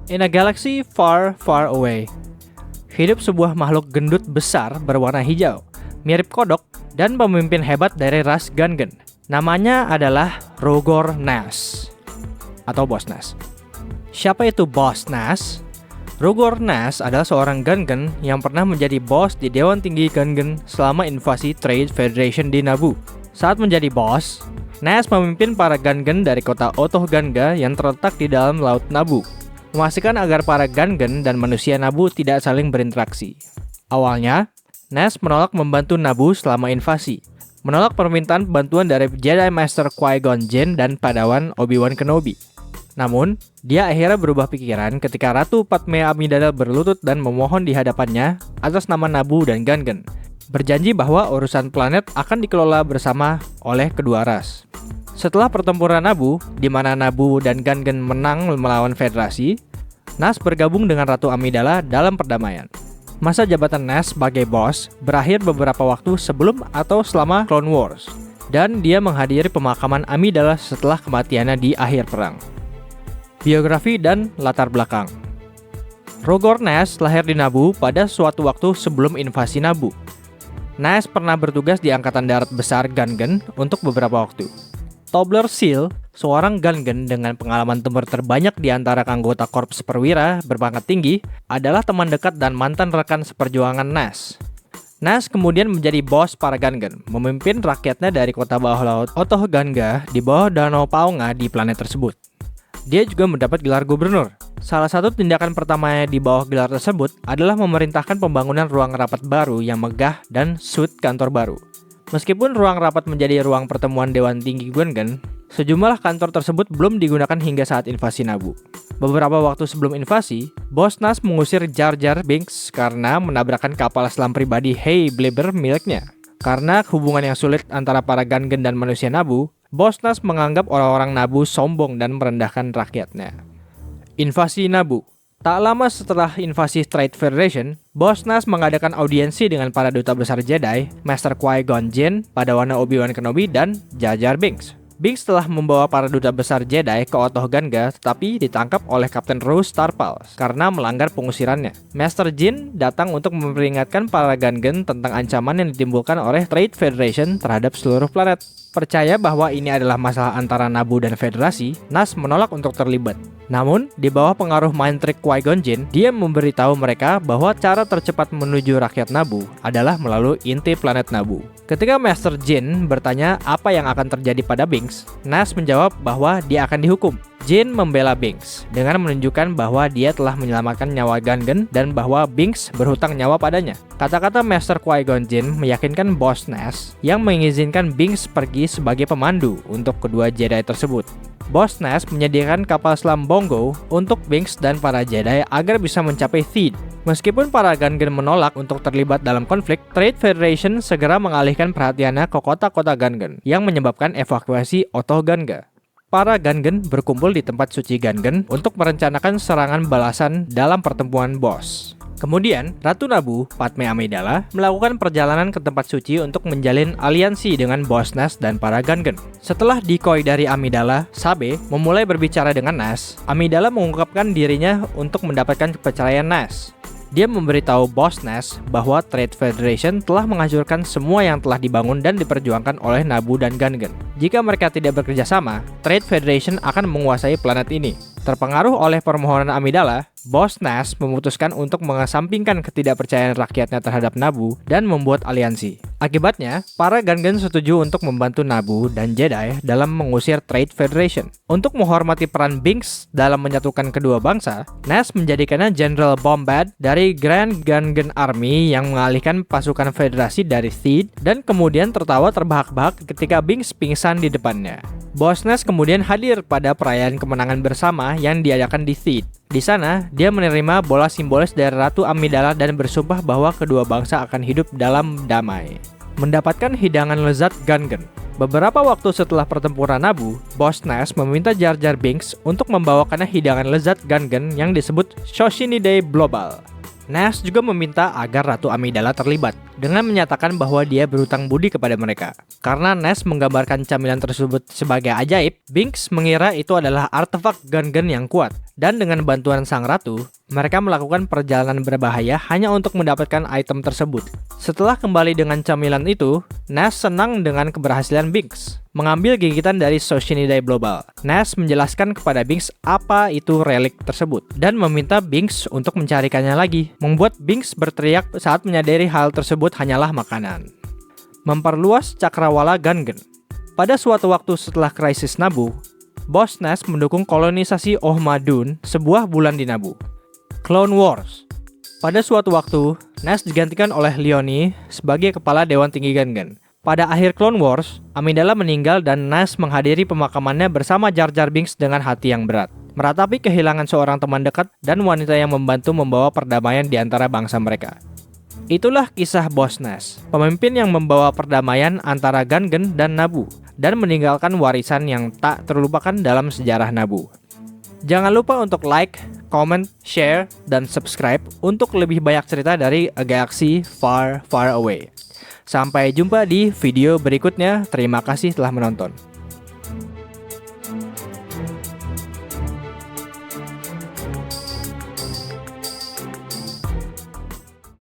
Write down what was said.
In a galaxy far, far away, hidup sebuah makhluk gendut besar berwarna hijau, mirip kodok, dan pemimpin hebat dari ras Gungan. Namanya adalah Rogor Nash, atau Boss Nash. Siapa itu Boss Nash? Rogor Nash adalah seorang Gungan yang pernah menjadi bos di Dewan Tinggi Gungan selama invasi Trade Federation di Naboo. Saat menjadi bos, Nash memimpin para Gungan dari kota Otoh Gunga yang terletak di dalam Laut Naboo, memastikan agar para Gungan dan manusia Naboo tidak saling berinteraksi. Awalnya, Nash menolak membantu Naboo selama invasi, menolak permintaan bantuan dari Jedi Master Qui-Gon Jinn dan Padawan Obi-Wan Kenobi. Namun, dia akhirnya berubah pikiran ketika Ratu Padme Amidala berlutut dan memohon di hadapannya atas nama Naboo dan Gungan, berjanji bahwa urusan planet akan dikelola bersama oleh kedua ras. Setelah pertempuran Naboo, di mana Naboo dan Gungan menang melawan Federasi, Nash bergabung dengan Ratu Amidala dalam perdamaian. Masa jabatan Nash sebagai bos berakhir beberapa waktu sebelum atau selama Clone Wars, dan dia menghadiri pemakaman Amidala setelah kematiannya di akhir perang. Biografi dan latar belakang. Rogor Nash lahir di Naboo pada suatu waktu sebelum invasi Naboo. Nash pernah bertugas di Angkatan Darat Besar Gungan untuk beberapa waktu. Tobler Seal, seorang Gungan dengan pengalaman tempur terbanyak di antara anggota Korps Perwira berpangkat tinggi, adalah teman dekat dan mantan rekan seperjuangan Nash. Nash kemudian menjadi bos para Gungan, memimpin rakyatnya dari kota bawah laut Otoh Gunga di bawah Danau Paonga di planet tersebut. Dia juga mendapat gelar gubernur. Salah satu tindakan pertamanya di bawah gelar tersebut adalah memerintahkan pembangunan ruang rapat baru yang megah dan suite kantor baru. Meskipun ruang rapat menjadi ruang pertemuan Dewan Tinggi Gungan, sejumlah kantor tersebut belum digunakan hingga saat invasi Naboo. Beberapa waktu sebelum invasi, Boss Nash mengusir Jar Jar Binks karena menabrakkan kapal selam pribadi Hey Blibber miliknya. Karena hubungan yang sulit antara para Gungan dan manusia Naboo, Boss Nash menganggap orang-orang Naboo sombong dan merendahkan rakyatnya. Invasi Naboo. Tak lama setelah invasi Trade Federation, Boss Nash mengadakan audiensi dengan para duta besar Jedi, Master Qui-Gon Jinn, Padawan Obi-Wan Kenobi, dan Jar Jar Binks. Binks telah membawa para duta besar Jedi ke Otoh Gunga, tetapi ditangkap oleh Kapten Roose Starpals karena melanggar pengusirannya. Master Jinn datang untuk memperingatkan para Gungan tentang ancaman yang ditimbulkan oleh Trade Federation terhadap seluruh planet. Percaya bahwa ini adalah masalah antara Naboo dan Federasi, Nash menolak untuk terlibat. Namun, di bawah pengaruh mind trick Qui-Gon Jinn, dia memberitahu mereka bahwa cara tercepat menuju rakyat Naboo adalah melalui inti planet Naboo. Ketika Master Jinn bertanya apa yang akan terjadi pada Binks, Nash menjawab bahwa dia akan dihukum. Jinn membela Binks dengan menunjukkan bahwa dia telah menyelamatkan nyawa Gungan dan bahwa Binks berhutang nyawa padanya. Kata-kata Master Qui-Gon Jinn meyakinkan Boss Nash yang mengizinkan Binks pergi sebagai pemandu untuk kedua Jedi tersebut. Boss Nash menyediakan kapal selam Bongo untuk Binks dan para Jedi agar bisa mencapai Theed. Meskipun para Gungan menolak untuk terlibat dalam konflik, Trade Federation segera mengalihkan perhatiannya ke kota-kota Gungan yang menyebabkan evakuasi Otoh Gunga. Para Gungan berkumpul di tempat suci Gungan untuk merencanakan serangan balasan dalam pertemuan Boss. Kemudian, Ratu Naboo, Padme Amidala, melakukan perjalanan ke tempat suci untuk menjalin aliansi dengan Boss Nash dan para Gungan. Setelah decoy dari Amidala, Sabe memulai berbicara dengan Nash. Amidala mengungkapkan dirinya untuk mendapatkan kepercayaan Nash. Dia memberitahu Boss Nash bahwa Trade Federation telah menghancurkan semua yang telah dibangun dan diperjuangkan oleh Naboo dan Gungan. Jika mereka tidak bekerja sama, Trade Federation akan menguasai planet ini. Terpengaruh oleh permohonan Amidala, Boss Nash memutuskan untuk mengesampingkan ketidakpercayaan rakyatnya terhadap Naboo dan membuat aliansi. Akibatnya, para Gungan setuju untuk membantu Naboo dan Jedi dalam mengusir Trade Federation. Untuk menghormati peran Binks dalam menyatukan kedua bangsa, Nash menjadikannya General Bombad dari Grand Gungan Army yang mengalihkan pasukan Federasi dari Theed dan kemudian tertawa terbahak-bahak ketika Binks pingsan di depannya. Boss Nash kemudian hadir pada perayaan kemenangan bersama yang diadakan di Theed. Di sana, dia menerima bola simbolis dari Ratu Amidala dan bersumpah bahwa kedua bangsa akan hidup dalam damai. Mendapatkan hidangan lezat Gungan. Beberapa waktu setelah pertempuran Naboo, Boss Nash meminta Jar Jar Binks untuk membawakannya hidangan lezat Gungan yang disebut Shoshinide Blobal. Nash juga meminta agar Ratu Amidala terlibat dengan menyatakan bahwa dia berhutang budi kepada mereka. Karena Nash menggambarkan camilan tersebut sebagai ajaib, Binks mengira itu adalah artefak Gungan yang kuat. Dan dengan bantuan sang ratu, mereka melakukan perjalanan berbahaya hanya untuk mendapatkan item tersebut. Setelah kembali dengan camilan itu, Nash senang dengan keberhasilan Binks mengambil gigitan dari Soshinidae Global. Nash menjelaskan kepada Binks apa itu relik tersebut dan meminta Binks untuk mencarikannya lagi, membuat Binks berteriak saat menyadari hal tersebut hanyalah makanan. Memperluas cakrawala Gungan. Pada suatu waktu setelah krisis Naboo, Bos Nash mendukung kolonisasi Ohma-Dun, sebuah bulan di Naboo. Clone Wars. Pada suatu waktu, Nash digantikan oleh Leonie sebagai kepala Dewan Tinggi Gungan. Pada akhir Clone Wars, Amidala meninggal dan Nash menghadiri pemakamannya bersama Jar Jar Binks dengan hati yang berat, meratapi kehilangan seorang teman dekat dan wanita yang membantu membawa perdamaian di antara bangsa mereka. Itulah kisah Bos Nash, pemimpin yang membawa perdamaian antara Gungan dan Naboo, dan meninggalkan warisan yang tak terlupakan dalam sejarah Naboo. Jangan lupa untuk like, comment, share, dan subscribe untuk lebih banyak cerita dari A Galaxy Far, Far Away. Sampai jumpa di video berikutnya. Terima kasih telah menonton.